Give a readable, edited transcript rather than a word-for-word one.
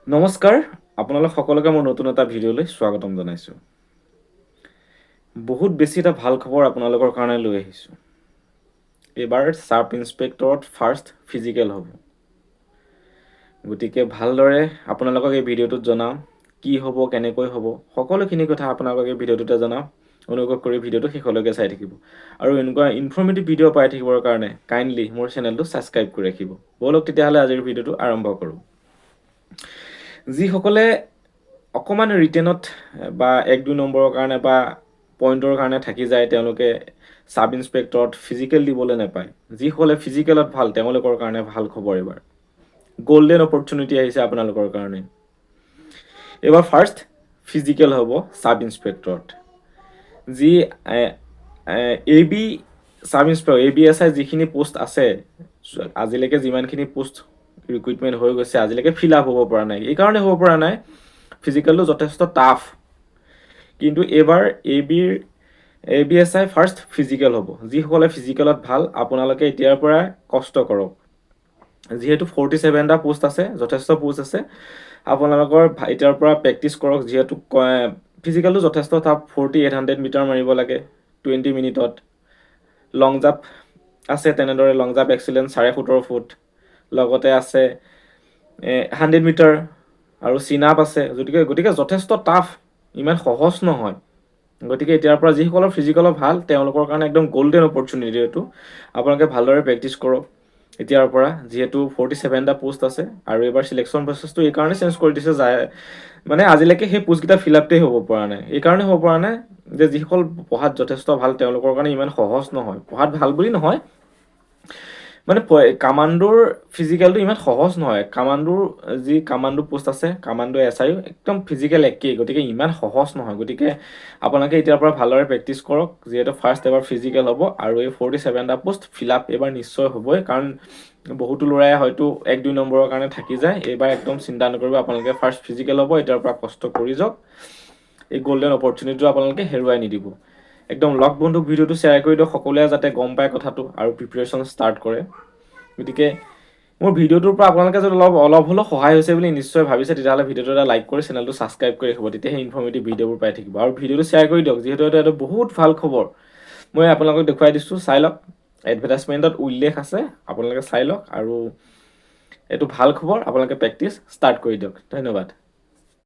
নমস্কাৰ আপোনালোক সকলোকে মোৰ নতুন এটা ভিডিঅ'লৈ স্বাগতম জনাইছোঁ। বহুত বেছি এটা ভাল খবৰ আপোনালোকৰ কাৰণে লৈ আহিছোঁ। এইবাৰ চাব ইন্সপেক্টৰত ফাৰ্ষ্ট ফিজিকেল হ'ব। গতিকে ভালদৰে আপোনালোকক এই ভিডিঅ'টোত জনাম কি হ'ব, কেনেকৈ হ'ব, সকলোখিনি কথা আপোনালোকক এই ভিডিঅ'টোতে জনাম। অনুগ্ৰহ কৰি ভিডিঅ'টো শেষলৈকে চাই থাকিব। আৰু এনেকুৱা ইনফৰ্মেটিভ ভিডিঅ' পাই থাকিবৰ কাৰণে কাইণ্ডলি মোৰ চেনেলটো ছাবস্ক্ৰাইব কৰি ৰাখিব। ব'লক তেতিয়াহ'লে আজিৰ ভিডিঅ'টো আৰম্ভ কৰোঁ। যিসকলে অকণমান ৰিটেনত বা 1-2 নম্বৰৰ কাৰণে বা পইণ্টৰ কাৰণে থাকি যায়, তেওঁলোকে চাব ইন্সপেক্টৰত ফিজিকেল দিবলৈ নাপায়। যিসকলে ফিজিকেলত ভাল তেওঁলোকৰ কাৰণে ভাল খবৰ। এইবাৰ গোল্ডেন অপৰচুনিটি আহিছে আপোনালোকৰ কাৰণে। এইবাৰ ফাৰ্ষ্ট ফিজিকেল হ'ব চাব ইন্সপেক্টৰত। যি AB চাব ইন্সপেক্টৰ ABSI যিখিনি পোষ্ট আছে, আজিলৈকে যিমানখিনি পোষ্ট ৰিক্ৰুইটমেণ্ট হৈ গৈছে, আজিলৈকে ফিল আপ হ'ব পৰা নাই। এইকাৰণে হ'ব পৰা নাই, ফিজিকেলটো যথেষ্ট টাফ। কিন্তু এইবাৰ ABSI ফাৰ্ষ্ট ফিজিকেল হ'ব। যিসকলে ফিজিকেলত ভাল আপোনালোকে এতিয়াৰ পৰা কষ্ট কৰক। যিহেতু 47টা পোষ্ট আছে, যথেষ্ট পোষ্ট আছে। আপোনালোকৰ এতিয়াৰ পৰা প্ৰেক্টিচ কৰক। যিহেতু ফিজিকেলটো যথেষ্ট টাফ। 4800 মিটাৰ মাৰিব লাগে 20 মিনিটত। লং জাম্প আছে, তেনেদৰে লং জাম্প এক্সিলেণ্ট 17.5 ফুট। লগতে আছে 100 মিটাৰ আৰু চিন আপ আছে। গতিকে যথেষ্ট টাফ, ইমান সহজ নহয়। গতিকে এতিয়াৰ পৰা যিসকলৰ ফিজিকেলত ভাল তেওঁলোকৰ কাৰণে একদম গল্ডেন অপৰচুনিটি এইটো। আপোনালোকে ভালদৰে প্ৰেক্টিচ কৰক এতিয়াৰ পৰা। যিহেতু 47টা পোষ্ট আছে আৰু এইবাৰ চিলেকশ্যন প্ৰচেছটো এইকাৰণে চেঞ্জ কৰি দিছে, মানে আজিলৈকে সেই পোষ্টকেইটা ফিল আপটেই হ'ব পৰা নাই। এইকাৰণে হ'ব পৰা নাই যে যিসকল পঢ়াত যথেষ্ট ভাল তেওঁলোকৰ কাৰণে ইমান সহজ নহয়। পঢ়াত ভাল বুলি নহয়, মানে কামাণ্ডোৰ ফিজিকেলটো ইমান সহজ নহয়। কামাণ্ডো পোষ্ট আছে, কামাণ্ডো SI একদম ফিজিকেল একেই। গতিকে ইমান সহজ নহয়। গতিকে আপোনালোকে এতিয়াৰ পৰা ভালদৰে প্ৰেক্টিচ কৰক। যিহেতু ফাৰ্ষ্ট এবাৰ ফিজিকেল হ'ব আৰু এই 47টা পোষ্ট ফিল আপ এইবাৰ নিশ্চয় হ'বই। কাৰণ বহুতো ল'ৰাই হয়তো 1-2 নম্বৰৰ কাৰণে থাকি যায়। এইবাৰ একদম চিন্তা নকৰিব, আপোনালোকে ফাৰ্ষ্ট ফিজিকেল হ'ব। এতিয়াৰ পৰা কষ্ট কৰি যাওক। এই গল্ডেন অপৰচুনিটিটো আপোনালোকে হেৰুৱাই নিদিব। একদম লগ বন্ধুক ভিডিঅ'টো শ্বেয়াৰ কৰি দিয়ক, সকলোৱে যাতে গম পায় কথাটো আৰু প্ৰিপেৰেশ্যন ষ্টাৰ্ট কৰে। গতিকে মোৰ ভিডিঅ'টোৰ পৰা আপোনালোকে যদি অলপ হ'লেও সহায় হৈছে বুলি নিশ্চয় ভাবিছে, তেতিয়াহ'লে ভিডিঅ'টো এটা লাইক কৰি চেনেলটো ছাবস্ক্ৰাইব কৰি ৰাখিব। তেতিয়াহে ইনফৰ্মেটিভ ভিডিঅ'বোৰ পাই থাকিব। আৰু ভিডিঅ'টো শ্বেয়াৰ কৰি দিয়ক, যিহেতু এইটো বহুত ভাল খবৰ। মই আপোনালোকক দেখুৱাই দিছোঁ, চাই লওক। এডভাৰটাইজমেণ্টত উল্লেখ আছে, আপোনালোকে চাই লওক। আৰু এইটো ভাল খবৰ, আপোনালোকে প্ৰেক্টিচ ষ্টাৰ্ট কৰি দিয়ক। ধন্যবাদ।